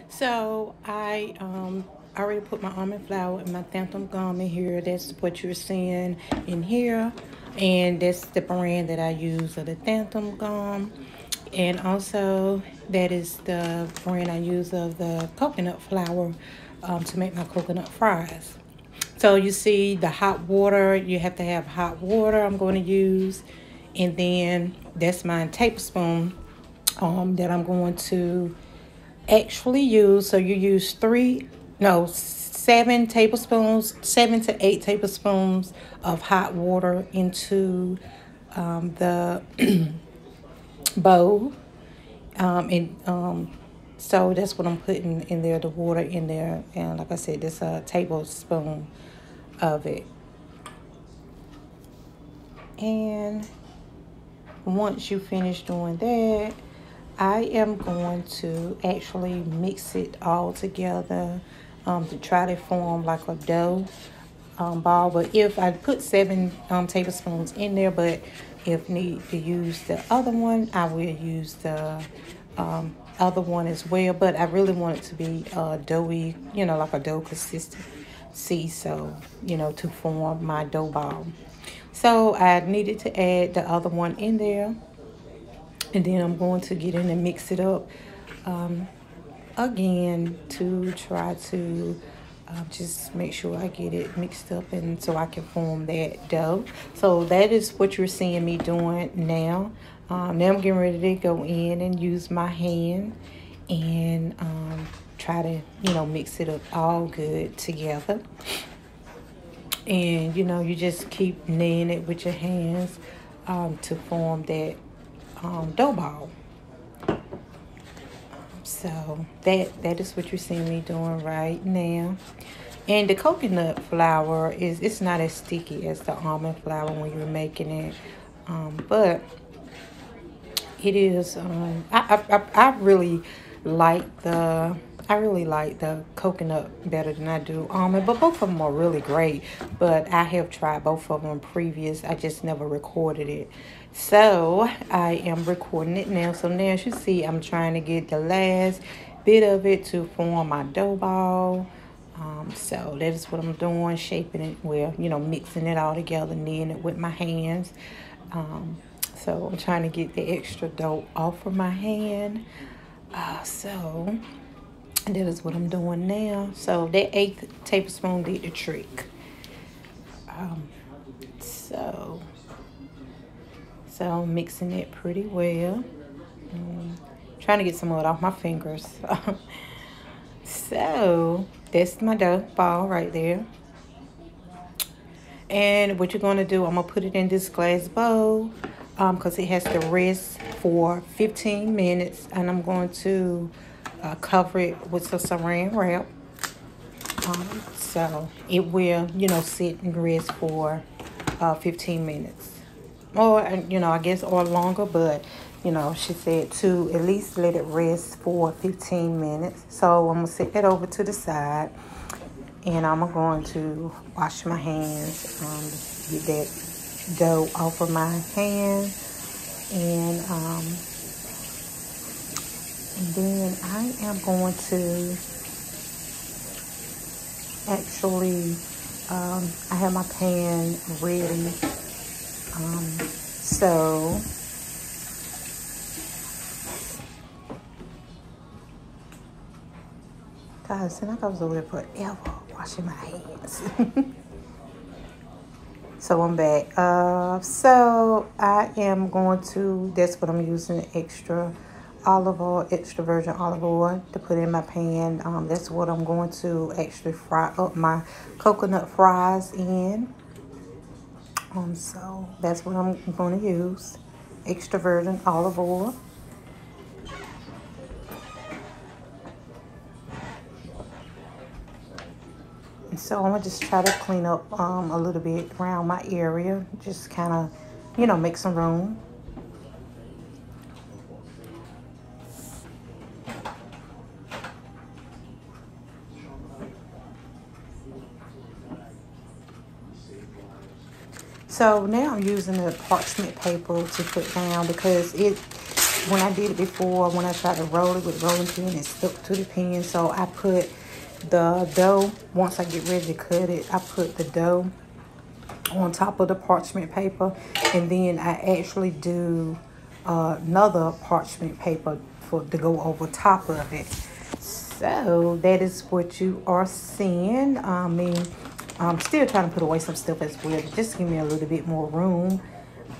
So I already put my almond flour and my xanthan gum in here. That's what you're seeing in here. And that's the brand that I use of the xanthan gum. And also that is the brand I use of the coconut flour to make my coconut fries. So you see the hot water, you have to have hot water I'm going to use. And then that's my tablespoon that I'm going to actually use. So you use no, 7 tablespoons, 7 to 8 tablespoons of hot water into the bowl. And so that's what I'm putting in there, the water in there. And like I said, this a tablespoon of it. And once you finish doing that, I am going to actually mix it all together to try to form like a dough ball. But if I put 7 tablespoons in there, but if need to use the other one, I will use the other one as well. But I really want it to be doughy, like a dough consistency. So, to form my dough ball. So I needed to add the other one in there. And then I'm going to get in and mix it up again to try to just make sure I get it mixed up and so I can form that dough. So that is what you're seeing me doing now. Now I'm getting ready to go in and use my hand and try to, mix it up all good together. And, you just keep kneading it with your hands to form that dough ball. So that is what you're seeing me doing right now. And the coconut flour it's not as sticky as the almond flour when you're making it, but it is. I really like the coconut better than I do almond, but both of them are really great. But I have tried both of them previous. I just never recorded it. So I am recording it now. So now as you see, I'm trying to get the last bit of it to form my dough ball. So that is what I'm doing, shaping it, well, mixing it all together, kneading it with my hands. So I'm trying to get the extra dough off of my hand. So that is what I'm doing now. So that 8th tablespoon did the trick. So I'm mixing it pretty well. Trying to get some of it off my fingers. So that's my dough ball right there. And what you're going to do, I'm going to put it in this glass bowl because it has to rest for 15 minutes. And I'm going to cover it with some saran wrap. So it will, sit and rest for 15 minutes. Or, I guess, or longer. But, she said to at least let it rest for 15 minutes. So I'm going to set that over to the side. And I'm going to wash my hands, get that dough off of my hand. And then I am going to actually, I have my pan ready. So guys, and I was over there forever washing my hands. So I'm back. So I am going to, that's what I'm using, extra olive oil, extra virgin olive oil to put in my pan. That's what I'm going to actually fry up my coconut fries in. So that's what I'm going to use, extra virgin olive oil. So I'm going to just try to clean up a little bit around my area. Just kind of, make some room. So now I'm using the parchment paper to put down because when I did it before, when I tried to roll it with rolling pin, it stuck to the pin. So I put the dough, once I get ready to cut it, I put the dough on top of the parchment paper, and then I actually do another parchment paper to go over top of it. So that is what you are seeing. I mean, I'm still trying to put away some stuff as well, just to give me a little bit more room.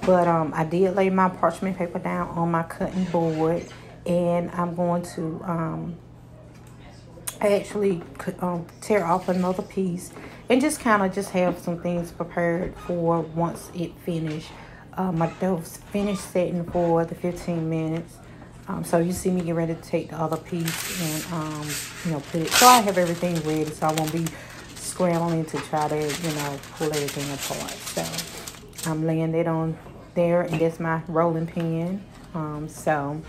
But I did lay my parchment paper down on my cutting board, and I'm going to I actually tear off another piece and just kind of just have some things prepared for once it finished. My dough's finished setting for the 15 minutes. So you see me get ready to take the other piece and, you know, put it. So I have everything ready, so I won't be scrambling to try to, you know, pull everything apart. So I'm laying it on there, and that's my rolling pin. So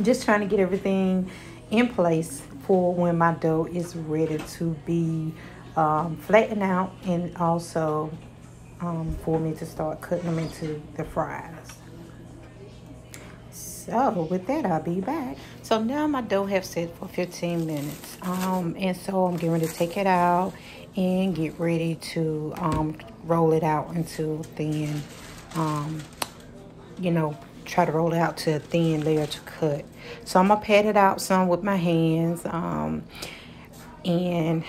just trying to get everything in place for when my dough is ready to be flattened out, and also for me to start cutting them into the fries. So with that, I'll be back. So now my dough have set for 15 minutes. And so I'm getting ready to take it out and get ready to roll it out into a thin, you know, try to roll it out to a thin layer to cut. So I'm gonna pat it out some with my hands, and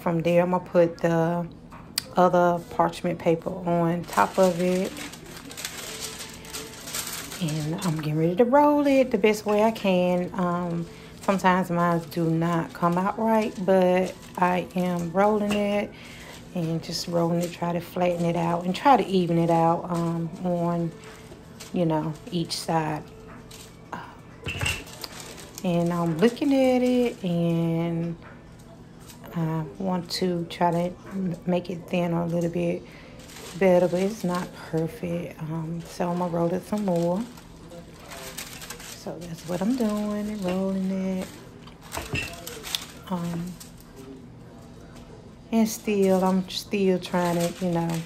from there I'm gonna put the other parchment paper on top of it, and I'm getting ready to roll it the best way I can. Sometimes mine do not come out right, but I am rolling it and just rolling it, try to flatten it out and try to even it out on, you know, each side. And I'm looking at it, and I want to try to make it thinner a little bit better, but it's not perfect. So I'm gonna roll it some more. So that's what I'm doing, and rolling it. And still, I'm still trying to,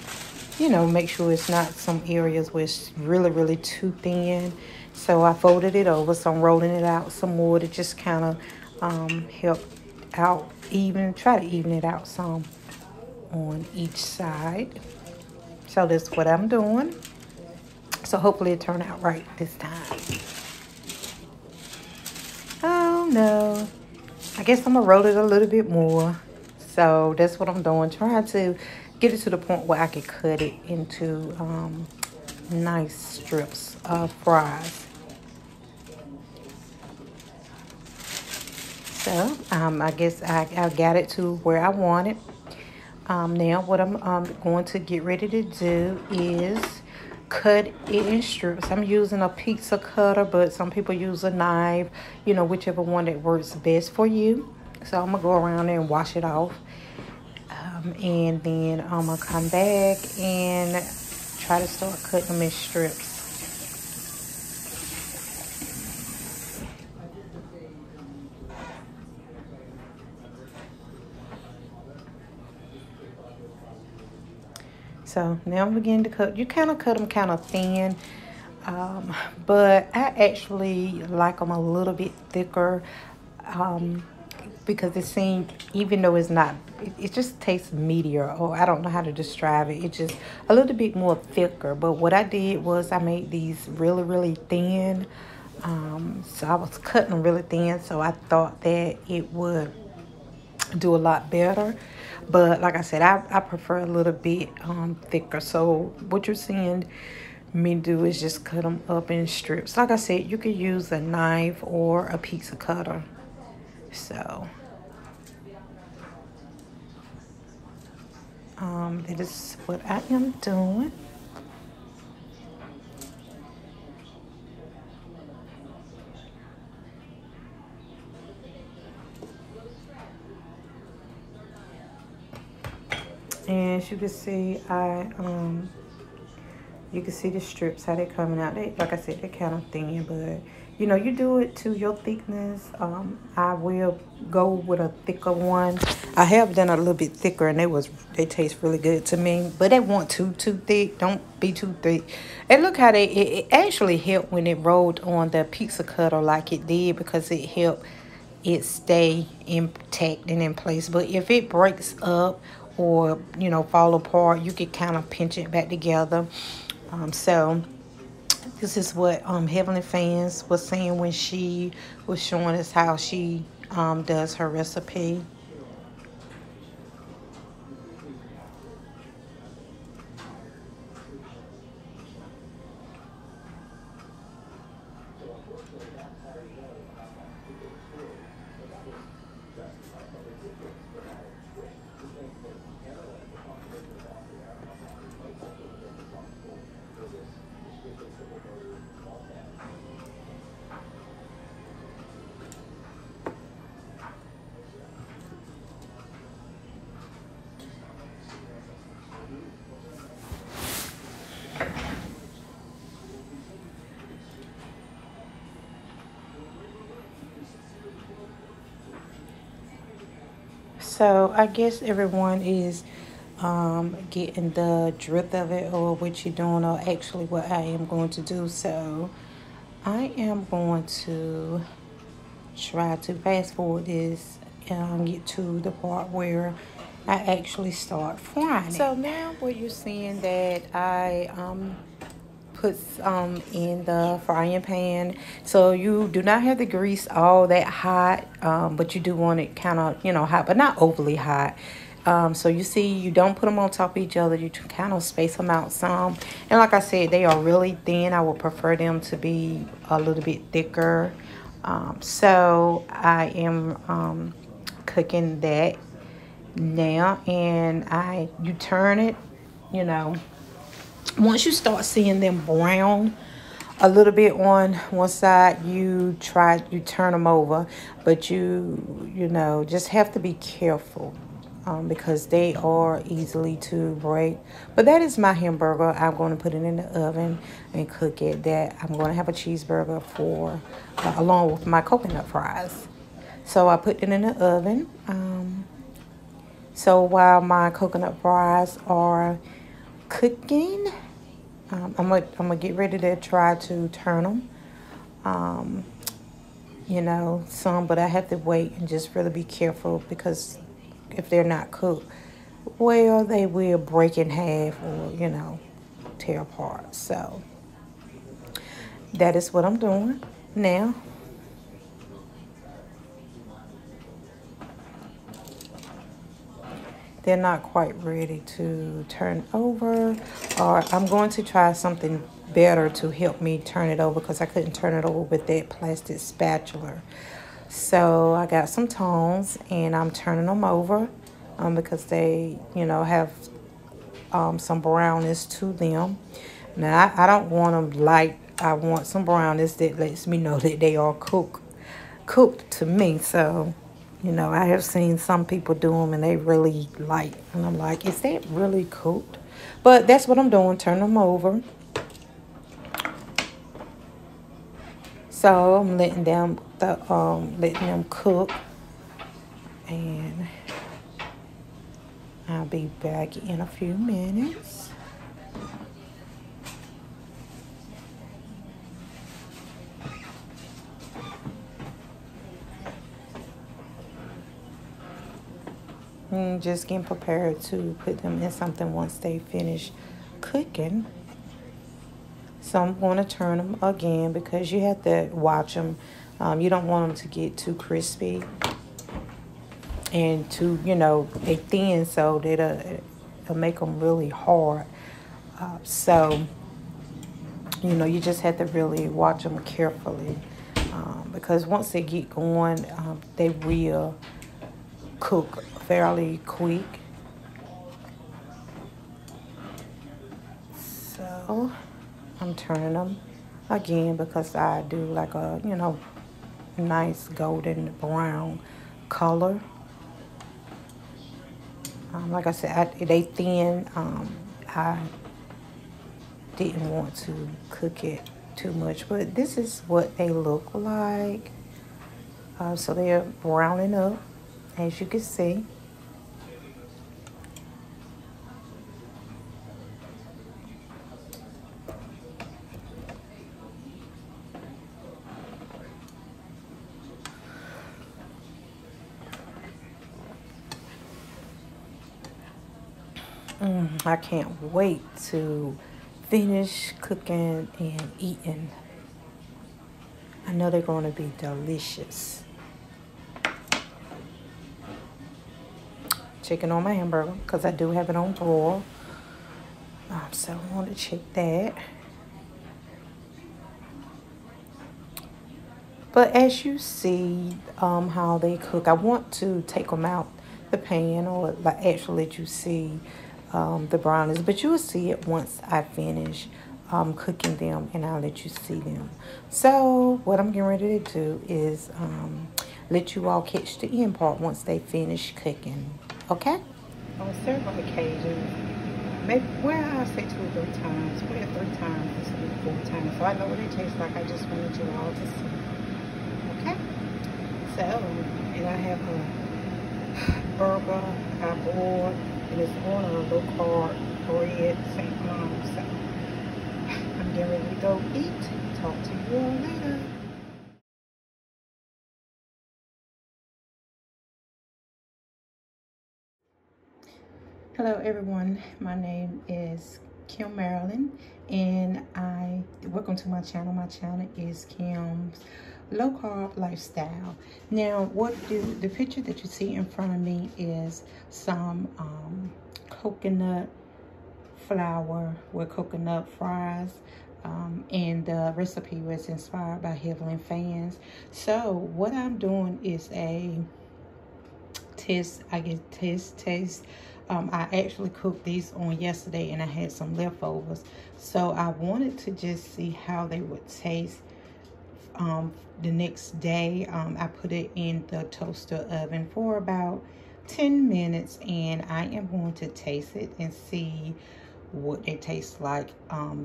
you know, make sure it's not some areas where it's really, really too thin. So I folded it over, so I'm rolling it out some more to just kind of help out, try to even it out some on each side. So that's what I'm doing. So hopefully it turned out right this time. Oh no, I guess I'm gonna roll it a little bit more. So that's what I'm doing, trying to get it to the point where I can cut it into nice strips of fries. So I guess I got it to where I want it. Now what I'm going to get ready to do is cut it in strips. I'm using a pizza cutter, but some people use a knife, you know, whichever one that works best for you. So I'm gonna go around there and wash it off, and then I'm gonna come back and try to start cutting them in strips. So now I'm beginning to cut. You kind of cut them kind of thin, but I actually like them a little bit thicker, because it seems, even though it's not, it just tastes meatier, or I don't know how to describe it. It's just a little bit more thicker. But what I did was I made these really, really thin. So I was cutting them really thin, so I thought that it would do a lot better. But like I said, I prefer a little bit thicker. So what you're seeing me do is just cut them up in strips. Like I said, you could use a knife or a pizza cutter. So that is what I am doing. And as you can see, you can see the strips, how they're coming out. They, like I said, they're kind of thin, but you know, you do it to your thickness. I will go with a thicker one. I have done a little bit thicker, and they taste really good to me. But they want too thick. Don't be too thick. And look how it actually helped when it rolled on the pizza cutter like it did, because it helped it stay intact and in place. But if it breaks up or, you know, fall apart, you can kind of pinch it back together. So this is what Heavenly Fans was saying when she was showing us how she does her recipe. So I guess everyone is getting the drift of it, or what you're doing, or actually what I am going to do. So I am going to try to fast forward this and get to the part where I actually start frying it. So now what you're seeing that I put some in the frying pan. So you do not have the grease all that hot, but you do want it kind of, you know, hot, but not overly hot. So you see, you don't put them on top of each other. You kind of space them out some. And like I said, they are really thin. I would prefer them to be a little bit thicker. So I am cooking that now, and you turn it, you know, once you start seeing them brown a little bit on one side, you turn them over. But you know, just have to be careful, because they are easily to break. But that is my hamburger. I'm going to put it in the oven and cook it. That I'm going to have a cheeseburger for along with my coconut fries. So I put it in the oven. So while my coconut fries are cooking, I'm gonna get ready to try to turn them. You know, some, but I have to wait and just really be careful, because if they're not cooked well, they will break in half, or, you know, tear apart. So that is what I'm doing now. They're not quite ready to turn over, or I'm going to try something better to help me turn it over, because I couldn't turn it over with that plastic spatula. So I got some tongs, and I'm turning them over, because they, you know, have some brownness to them. Now I don't want them light. I want some brownness that lets me know that they are cooked to me. So, you know, I have seen some people do them and they really light, and I'm like, is that really cooked? But that's what I'm doing, turn them over. So I'm letting them cook, and I'll be back in a few minutes. Just getting prepared to put them in something once they finish cooking. So I'm going to turn them again, because you have to watch them. You don't want them to get too crispy and too, you know, they thin, so that it'll make them really hard. So, you know, you just have to really watch them carefully, because once they get going, they will cook fairly quick. So I'm turning them again, because I do like a, you know, nice golden brown color. Like I said, they thin. I didn't want to cook it too much, but this is what they look like. So they're browning up, as you can see. I can't wait to finish cooking and eating. I know they're going to be delicious. Chicken on my hamburger, because I do have it on broil. So I want to check that. But as you see how they cook, I want to take them out the pan, or like actually let you see the brownies. But you'll see it once I finish cooking them, and I'll let you see them. So what I'm getting ready to do is let you all catch the end part once they finish cooking. Okay? On several occasions, maybe, well, I'll say 2 or 3 times. Well, 3 times, this will be 4 times. So I know what it tastes like. I just wanted you all to see. Okay? So, and I have a burger I boiled, and it's on a low carb bread, St. Mom. So, I'm getting ready to go eat. Talk to you all later. Hello everyone, my name is Kim Marilyn, and welcome to my channel. My channel is Kim's Low Carb Lifestyle. Now, the picture that you see in front of me is some coconut flour with coconut fries, and the recipe was inspired by Heavenly Fans. So what I'm doing is a taste. I actually cooked these on yesterday, and I had some leftovers, so I wanted to just see how they would taste the next day. I put it in the toaster oven for about 10 minutes, and I am going to taste it and see what they taste like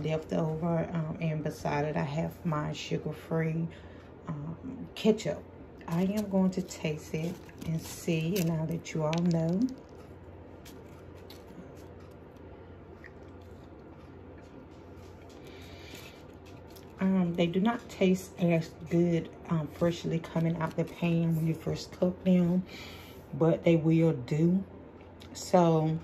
leftover. And beside it, I have my sugar-free ketchup. I am going to taste it and see, and I'll let you all know. They do not taste as good freshly coming out the pan when you first cook them, but they will do. So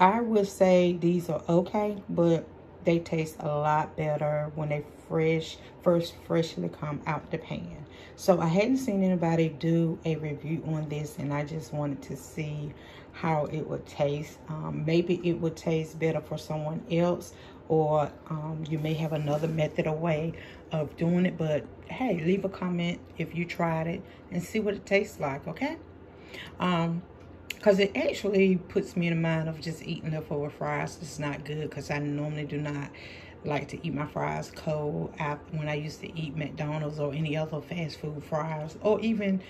I would say these are okay, but they taste a lot better when they freshly come out the pan. So I hadn't seen anybody do a review on this, and I just wanted to see how it would taste. Maybe it would taste better for someone else, or you may have another method or way of doing it. But hey, leave a comment if you tried it and see what it tastes like, okay? Because it actually puts me in the mind of just eating leftover fries. It's not good, because I normally do not like to eat my fries cold. When I used to eat McDonald's or any other fast food fries, or even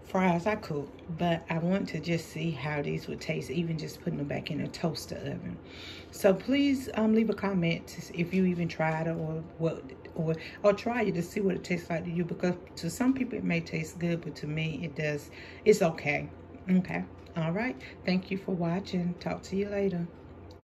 fries I cook. But I want to just see how these would taste, even just putting them back in a toaster oven. So please leave a comment if you even tried it, or try it to see what it tastes like to you, because to some people it may taste good, but to me it's okay. Okay. All right. Thank you for watching. Talk to you later.